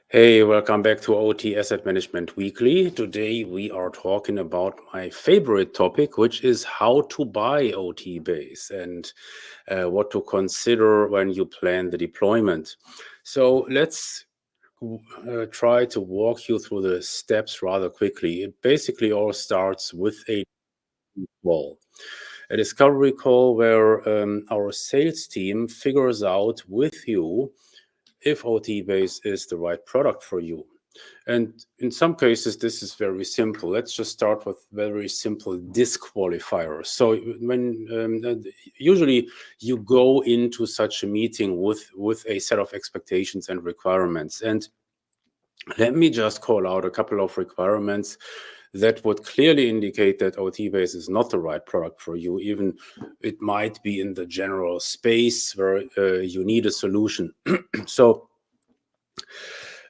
Hey, welcome back to OT Asset Management Weekly. Today we are talking about my favorite topic, which is how to buy OTbase and what to consider when you plan the deployment. So let's try to walk you through the steps rather quickly. It basically all starts with a call. A discovery call where our sales team figures out with you if OTbase is the right product for you. And in some cases, this is very simple. Let's just start with very simple disqualifiers. So usually you go into such a meeting with a set of expectations and requirements. And let me just call out a couple of requirements that would clearly indicate that OTbase is not the right product for you. Even it might be in the general space where you need a solution. So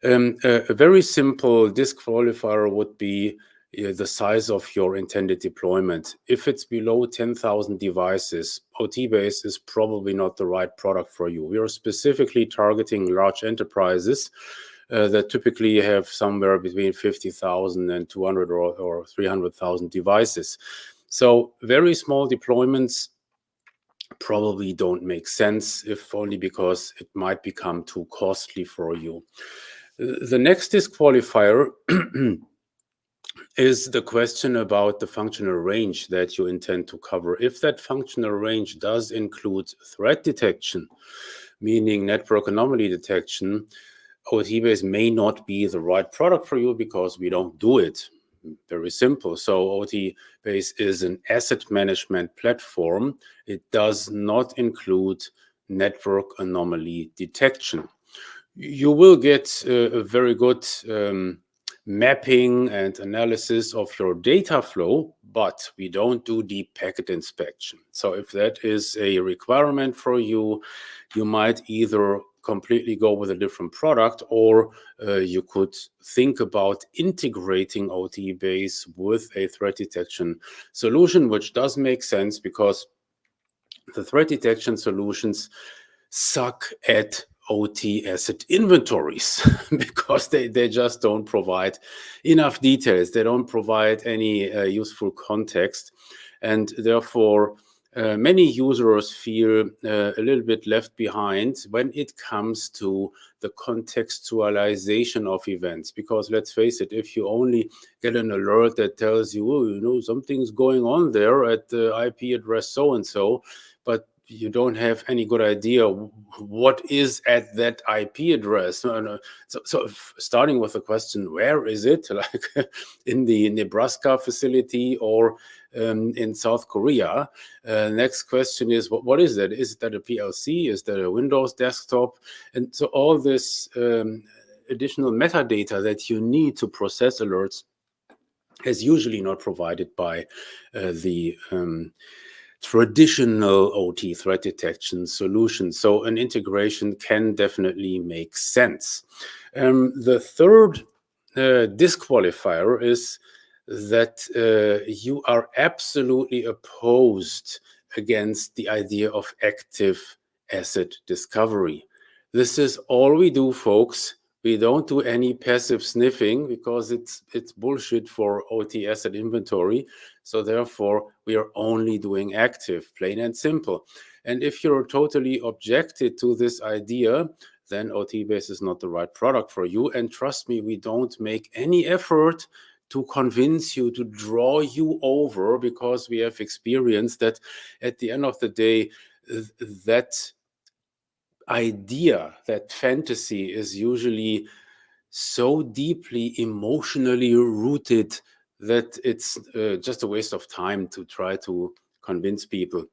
a very simple disqualifier would be the size of your intended deployment. If it's below 10,000 devices, OTbase is probably not the right product for you. We are specifically targeting large enterprises that typically have somewhere between 50,000 and 200 or 300,000 devices. So very small deployments probably don't make sense, if only because it might become too costly for you. The next disqualifier is the question about the functional range that you intend to cover. If that functional range does include threat detection, meaning network anomaly detection, OTbase may not be the right product for you because we don't do it. Very simple. So OTbase is an asset management platform. It does not include network anomaly detection. You will get a very good mapping and analysis of your data flow, but we don't do deep packet inspection. So if that is a requirement for you, you might either completely go with a different product, or you could think about integrating OTbase with a threat detection solution, which does make sense because the threat detection solutions suck at OT asset inventories because they just don't provide enough details. They don't provide any useful context. And therefore, many users feel a little bit left behind when it comes to the contextualization of events. Because let's face it, if you only get an alert that tells you, oh, something's going on there at the IP address so-and-so, but you don't have any good idea what is at that IP address. So starting with the question, where is it? Like in the Nebraska facility or in South Korea? Next question is, what is that? Is that a PLC? Is that a Windows desktop? And so all this additional metadata that you need to process alerts is usually not provided by the traditional OT threat detection solution. So an integration can definitely make sense. The third disqualifier is that you are absolutely opposed against the idea of active asset discovery. This is all we do, folks. We don't do any passive sniffing because it's bullshit for OT asset inventory. So therefore, we are only doing active, plain and simple. And if you're totally objected to this idea, then OTbase is not the right product for you. And trust me, we don't make any effort to convince you, to draw you over, because we have experienced that at the end of the day, that idea, that fantasy is usually so deeply emotionally rooted that it's just a waste of time to try to convince people.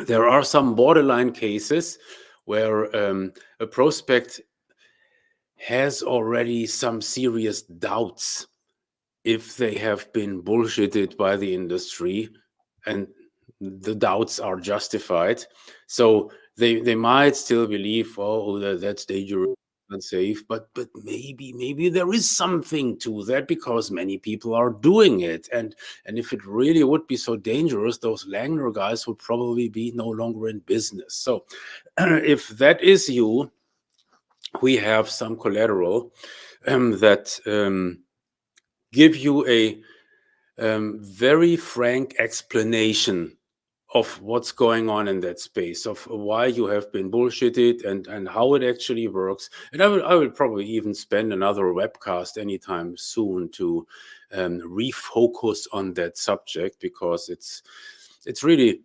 There are some borderline cases where a prospect has already some serious doubts if they have been bullshitted by the industry, and the doubts are justified. So they might still believe, oh, that's dangerous, unsafe, but maybe there is something to that because many people are doing it. And if it really would be so dangerous, those Langner guys would probably be no longer in business. So if that is you, we have some collateral that give you a very frank explanation of what's going on in that space, of why you have been bullshitted and how it actually works. And I will probably even spend another webcast anytime soon to refocus on that subject, because it's really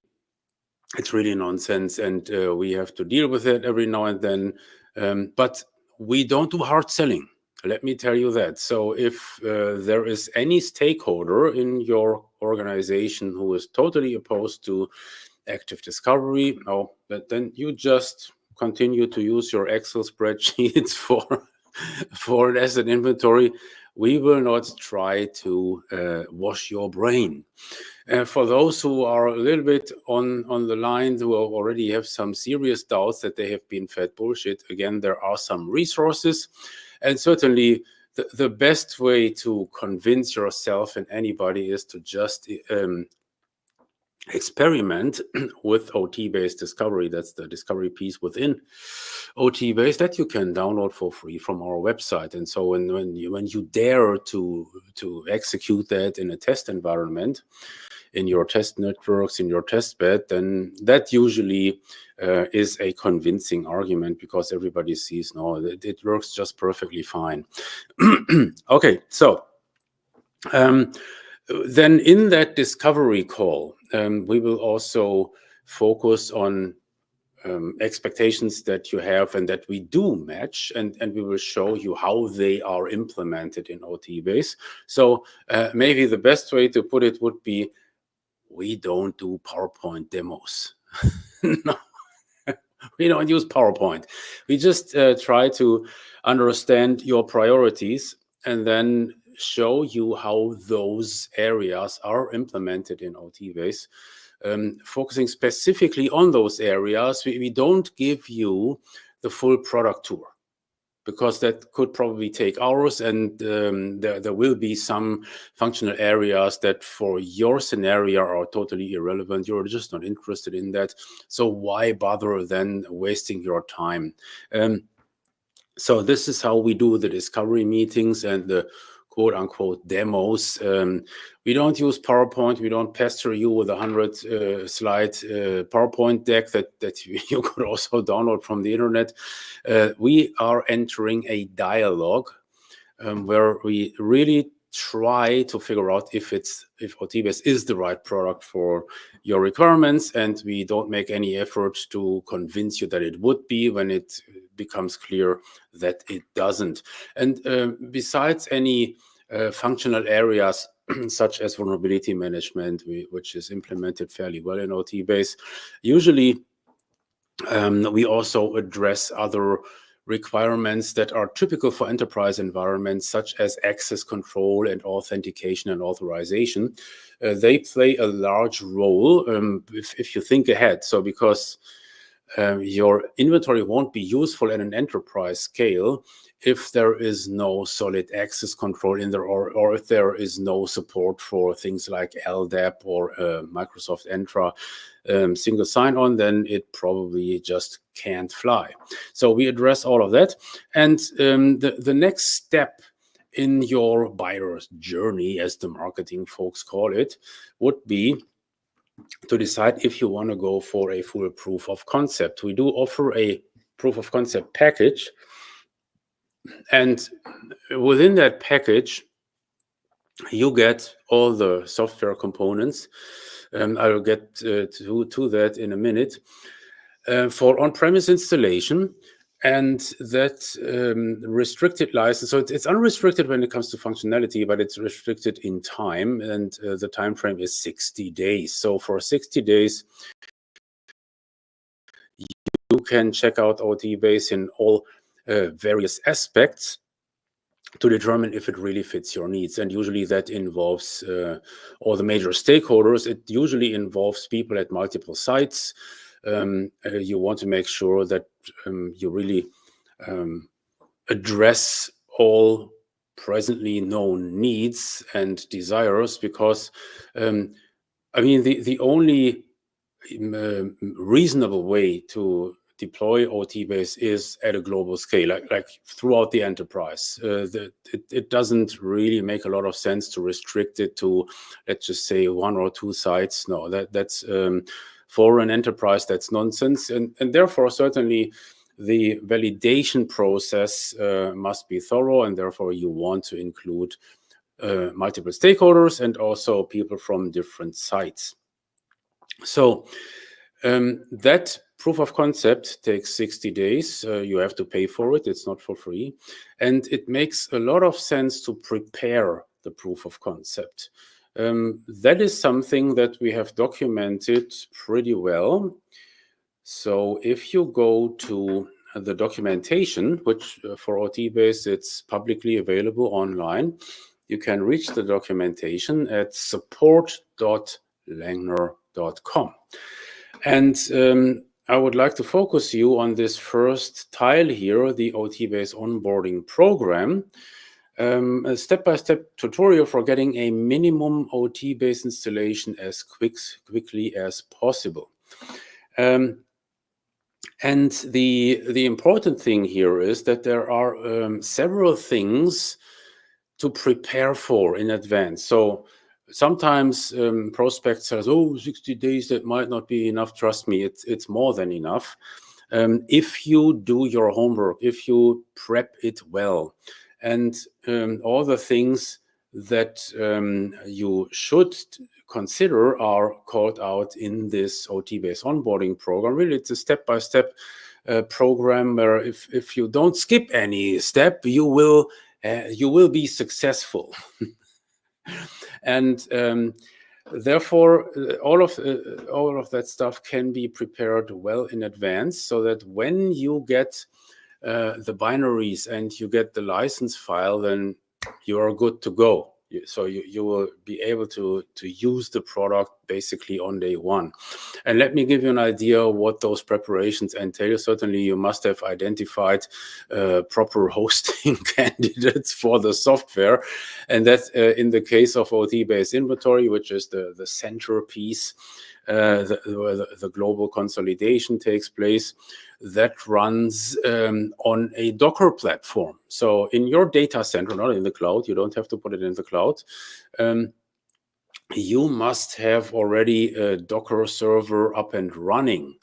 nonsense, and we have to deal with it every now and then. But we don't do hard selling. Let me tell you that. So if there is any stakeholder in your organization who is totally opposed to active discovery, but then you just continue to use your Excel spreadsheets for an asset inventory. We will not try to wash your brain. For those who are a little bit on the line, who already have some serious doubts that they have been fed bullshit, again, there are some resources. And certainly the best way to convince yourself and anybody is to just experiment with OT-based discovery. That's the discovery piece within OT-based that you can download for free from our website. And so when you dare to execute that in a test environment, in your test networks, in your test bed, then that usually is a convincing argument, because everybody sees, no, it works just perfectly fine. Okay, so then in that discovery call, we will also focus on expectations that you have and that we do match, and we will show you how they are implemented in OTbase. So maybe the best way to put it would be, we don't do PowerPoint demos. No, we don't use PowerPoint. We just try to understand your priorities and then show you how those areas are implemented in OTbase. Focusing specifically on those areas, we don't give you the full product tour, because that could probably take hours, and there will be some functional areas that for your scenario are totally irrelevant. You're just not interested in that. So why bother then wasting your time? So this is how we do the discovery meetings and the quote-unquote demos. We don't use PowerPoint. We don't pester you with a 100-slide PowerPoint deck that you could also download from the internet. We are entering a dialogue where we really try to figure out if OTbase is the right product for your requirements, and we don't make any effort to convince you that it would be when it becomes clear that it doesn't. And besides any functional areas such as vulnerability management, which is implemented fairly well in OTbase, usually we also address other requirements that are typical for enterprise environments, such as access control and authentication and authorization. They play a large role if you think ahead. So because your inventory won't be useful at an enterprise scale if there is no solid access control in there, or if there is no support for things like LDAP or Microsoft Entra single sign-on, then it probably just can't fly. So we address all of that. And the next step in your buyer's journey, as the marketing folks call it, would be to decide if you want to go for a full proof of concept. We do offer a proof of concept package, and within that package, you get all the software components. I will get to that in a minute. For on-premise installation, and that restricted license. So it's unrestricted when it comes to functionality, but it's restricted in time, and the time frame is 60 days. So for 60 days, you can check out OTbase in all various aspects to determine if it really fits your needs. And usually that involves all the major stakeholders. It usually involves people at multiple sites. You want to make sure that you really address all presently known needs and desires, because I mean, the only reasonable way to deploy OTbase is at a global scale, like throughout the enterprise. It doesn't really make a lot of sense to restrict it to, let's just say, 1 or 2 sites. No, that's for an enterprise, that's nonsense. And therefore, certainly, the validation process must be thorough, and therefore you want to include multiple stakeholders and also people from different sites. So that proof of concept takes 60 days. You have to pay for it. It's not for free. And it makes a lot of sense to prepare the proof of concept. That is something that we have documented pretty well. So if you go to the documentation, which for OTbase, it's publicly available online, you can reach the documentation at support.langner.com. And I would like to focus you on this first tile here, the OTbase onboarding program, a step-by-step tutorial for getting a minimum OTbase installation as quickly as possible. And the important thing here is that there are several things to prepare for in advance. So sometimes prospects says, oh, 60 days, that might not be enough. Trust me, it's more than enough. If you do your homework, if you prep it well, and all the things that you should consider are called out in this OTbase onboarding program. Really, it's a step-by-step program where if you don't skip any step, you will be successful. And therefore, all of that stuff can be prepared well in advance, so that when you get the binaries and you get the license file, then you are good to go. So you will be able to use the product basically on day one. And let me give you an idea of what those preparations entail. Certainly, you must have identified proper hosting candidates for the software. And that in the case of OTbase inventory, which is the centerpiece, the global consolidation takes place, that runs on a Docker platform. So in your data center, not in the cloud, you don't have to put it in the cloud. You must have already a Docker server up and running.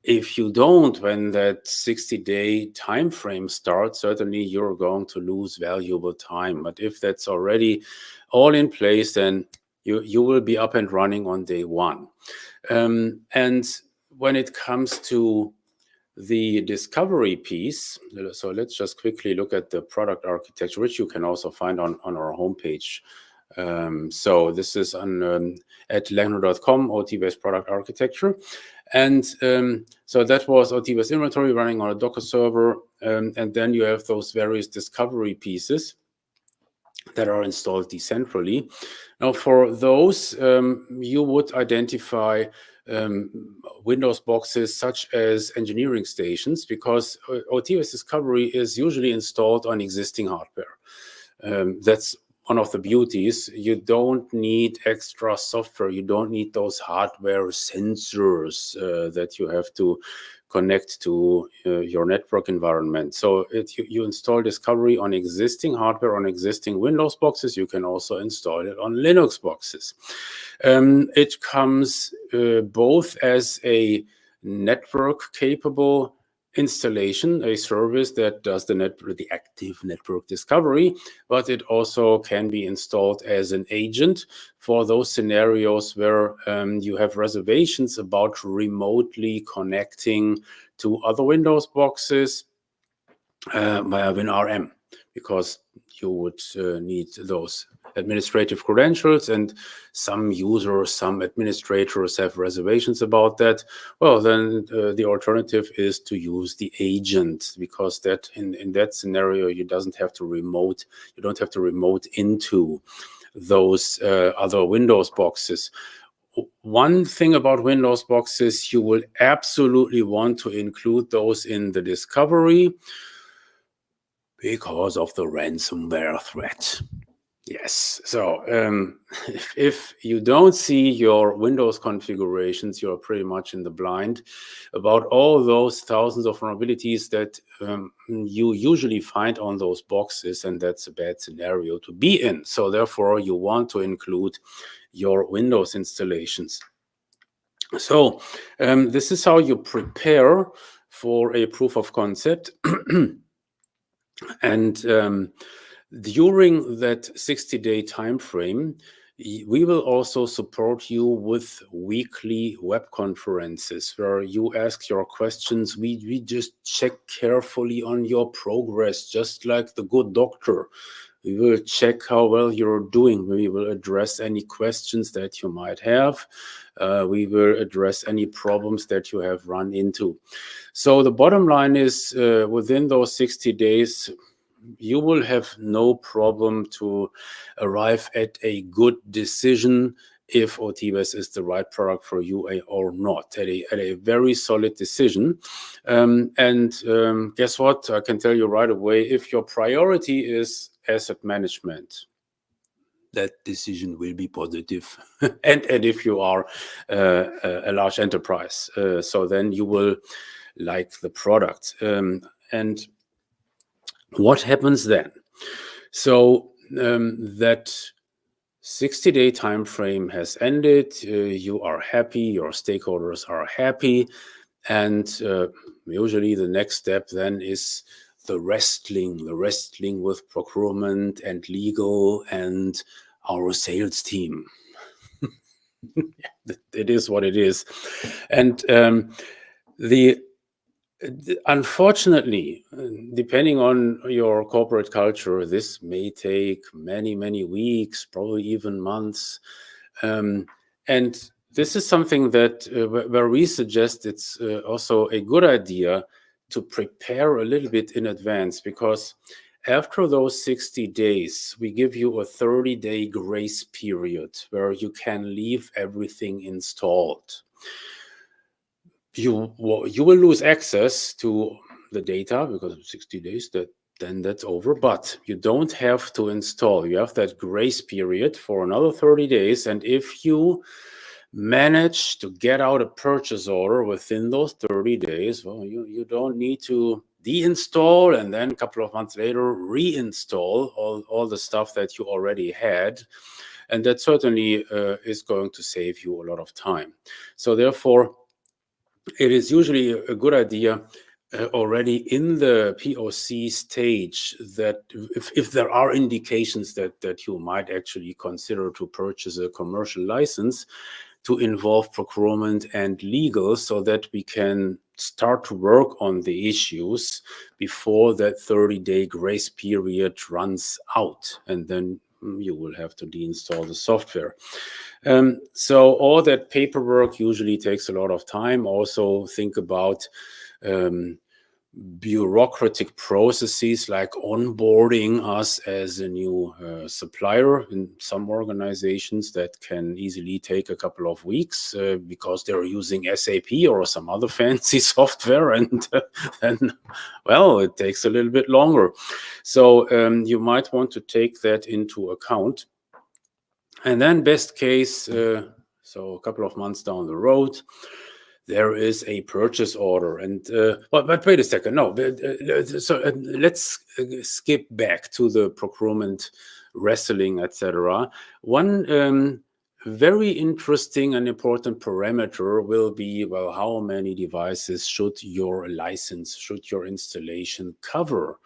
If you don't, when that 60-day time frame starts, certainly you're going to lose valuable time. But if that's already all in place, then you will be up and running on day one. And when it comes to the discovery piece, so let's just quickly look at the product architecture, which you can also find on our homepage. So this is on at langner.com, OTbase product architecture. And so that was OTbase inventory running on a Docker server. And then you have those various discovery pieces that are installed decentrally. Now, for those, you would identify Windows boxes such as engineering stations, because OTbase Discovery is usually installed on existing hardware. That's one of the beauties. You don't need extra software. You don't need those hardware sensors that you have to connect to your network environment. So you install Discovery on existing hardware, on existing Windows boxes. You can also install it on Linux boxes. It comes both as a network-capable installation, a service that does the active network discovery, but it also can be installed as an agent for those scenarios where you have reservations about remotely connecting to other Windows boxes via WinRM, because you would need those administrative credentials, and some users, some administrators have reservations about that. Well, then the alternative is to use the agent, because that in that scenario you don't have to remote into those other Windows boxes. One thing about Windows boxes, you will absolutely want to include those in the discovery because of the ransomware threat. Yes. So if you don't see your Windows configurations, you're pretty much in the blind about all those thousands of vulnerabilities that you usually find on those boxes, and that's a bad scenario to be in. So therefore, you want to include your Windows installations. So this is how you prepare for a proof of concept. And during that 60-day time frame, we will also support you with weekly web conferences where you ask your questions. We just check carefully on your progress, just like the good doctor. We will check how well you're doing. We will address any questions that you might have. We will address any problems that you have run into. So the bottom line is within those 60 days, you will have no problem to arrive at a good decision if OTbase is the right product for you or not, at a very solid decision. Guess what? I can tell you right away, if your priority is asset management, that decision will be positive. and if you are a large enterprise, so then you will like the product. And what happens then? So that 60-day time frame has ended. You are happy. Your stakeholders are happy. And usually the next step then is the wrestling with procurement and legal and our sales team. It is what it is. And unfortunately, depending on your corporate culture, this may take many, many weeks, probably even months. And this is something that where we suggest it's also a good idea to prepare a little bit in advance, because after those 60 days, we give you a 30-day grace period where you can leave everything installed. You will lose access to the data because of 60 days, then that's over, but you don't have to install. You have that grace period for another 30 days. And if you manage to get out a purchase order within those 30 days, well, you don't need to deinstall and then a couple of months later reinstall all the stuff that you already had. And that certainly is going to save you a lot of time. So therefore, it is usually a good idea already in the POC stage that if there are indications that you might actually consider to purchase a commercial license, to involve procurement and legal so that we can start to work on the issues before that 30-day grace period runs out, and then you will have to deinstall the software. So all that paperwork usually takes a lot of time. Also think about bureaucratic processes like onboarding us as a new supplier. In some organizations that can easily take a couple of weeks because they're using SAP or some other fancy software, and then, well, it takes a little bit longer. So you might want to take that into account. And then best case, so a couple of months down the road, there is a purchase order. And but wait a second, no. So let's skip back to the procurement, wrestling, etc. One very interesting and important parameter will be, well, how many devices should your license, should your installation cover?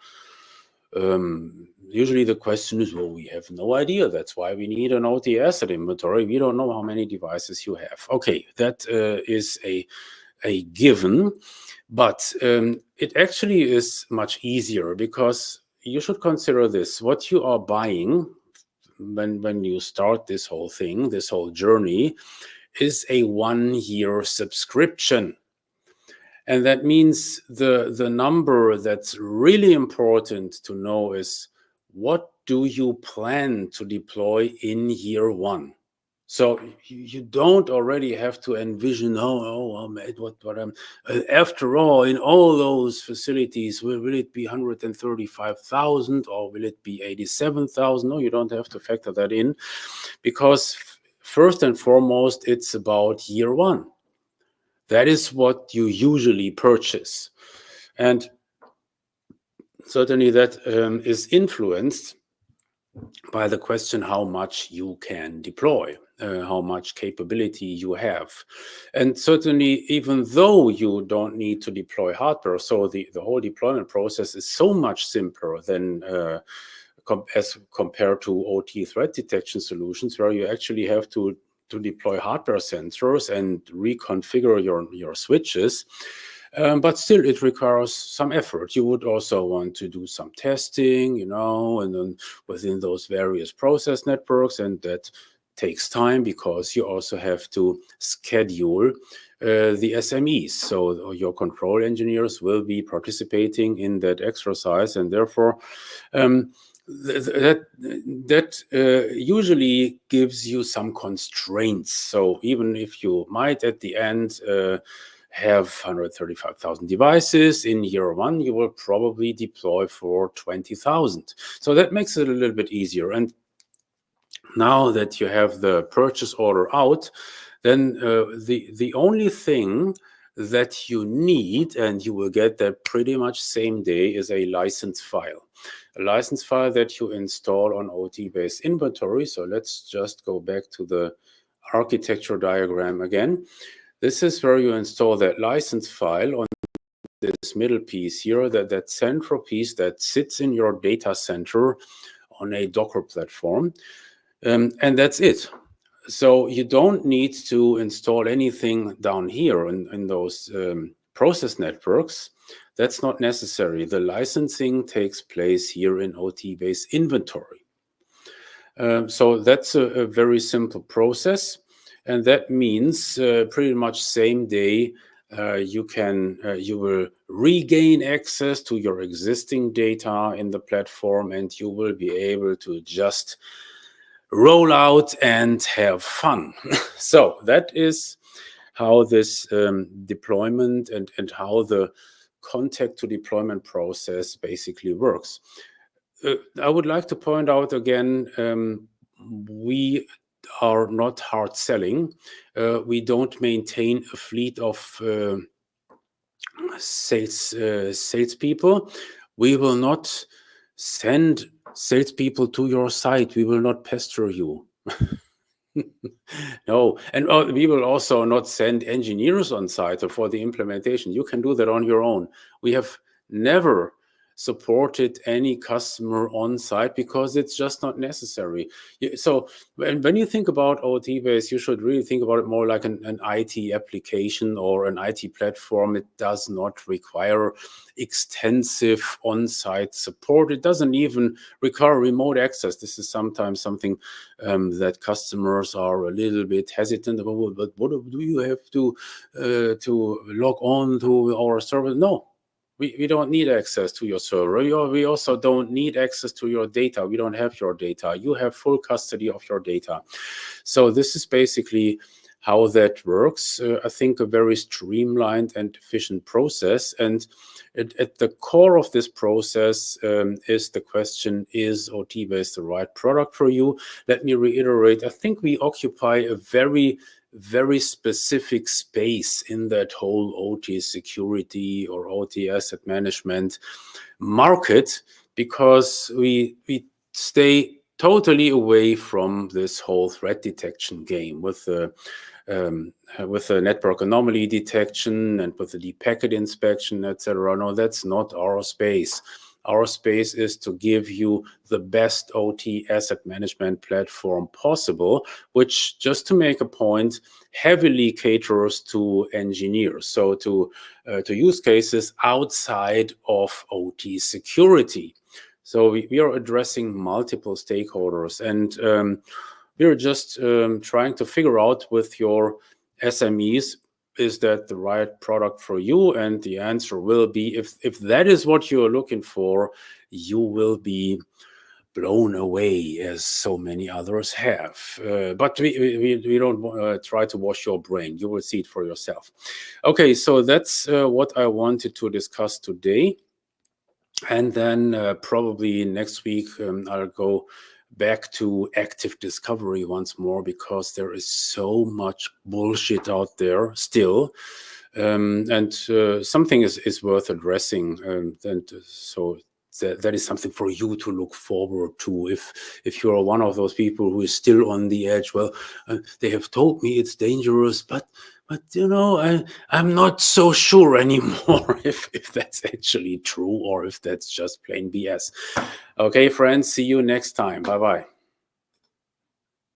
Usually the question is, well, we have no idea. That's why we need an OT asset inventory. We don't know how many devices you have. Okay, that is a given, but it actually is much easier, because you should consider this. What you are buying when you start this whole thing, this whole journey, is a 1-year subscription. And that means the number that's really important to know is, what do you plan to deploy in year 1? So you don't already have to envision, after all, in all those facilities, will it be 135,000 or will it be 87,000? No, you don't have to factor that in, because first and foremost, it's about year one. That is what you usually purchase. And certainly that is influenced by the question how much you can deploy, how much capability you have. And certainly, even though you don't need to deploy hardware, so the whole deployment process is so much simpler than as compared to OT threat detection solutions, where you actually have to deploy hardware sensors and reconfigure your switches. But still, it requires some effort. You would also want to do some testing, and then within those various process networks, and that takes time because you also have to schedule the SMEs. So your control engineers will be participating in that exercise, and therefore that usually gives you some constraints. So even if you might at the end have 135,000 devices in year one, you will probably deploy for 20,000. So that makes it a little bit easier. And now that you have the purchase order out, then the only thing that you need, and you will get that pretty much same day, is a license file. A license file that you install on OTbase inventory. So let's just go back to the architecture diagram again. This is where you install that license file on this middle piece here, that central piece that sits in your data center on a Docker platform. And that's it. So you don't need to install anything down here in those process networks. That's not necessary. The licensing takes place here in OTbase inventory. So that's a very simple process. And that means pretty much same day you will regain access to your existing data in the platform, and you will be able to just roll out and have fun. So that is how this deployment and how the contact to deployment process basically works. I would like to point out again, we are not hard selling. We don't maintain a fleet of salespeople. We will not send salespeople to your site. We will not pester you. No, and we will also not send engineers on site for the implementation. You can do that on your own. We have never supported any customer on site because it's just not necessary. So when you think about OTbase, you should really think about it more like an IT application or an IT platform. It does not require extensive on-site support. It doesn't even require remote access. This is sometimes something that customers are a little bit hesitant about. But what do you have to log on to our server? No. We don't need access to your server. We also don't need access to your data. We don't have your data. You have full custody of your data. So this is basically how that works. I think a very streamlined and efficient process. And at the core of this process is the question, is OTbase the right product for you? Let me reiterate, I think we occupy a very specific space in that whole OT security or OT asset management market, because we stay totally away from this whole threat detection game with the network anomaly detection and with the deep packet inspection, etc. No, that's not our space. Our space is to give you the best OT asset management platform possible, which, just to make a point, heavily caters to engineers, so to use cases outside of OT security. So we are addressing multiple stakeholders, and we're just trying to figure out with your SMEs, is that the right product for you? And the answer will be, if that is what you're looking for, you will be blown away as so many others have. But we don't try to wash your brain. You will see it for yourself. Okay, so that's what I wanted to discuss today. And then probably next week I'll go back to active discovery once more, because there is so much bullshit out there still. And something is worth addressing. And so that is something for you to look forward to. If you're one of those people who is still on the edge, well, they have told me it's dangerous, but you know, I'm not so sure anymore if that's actually true or if that's just plain BS. Okay, friends, see you next time. Bye-bye.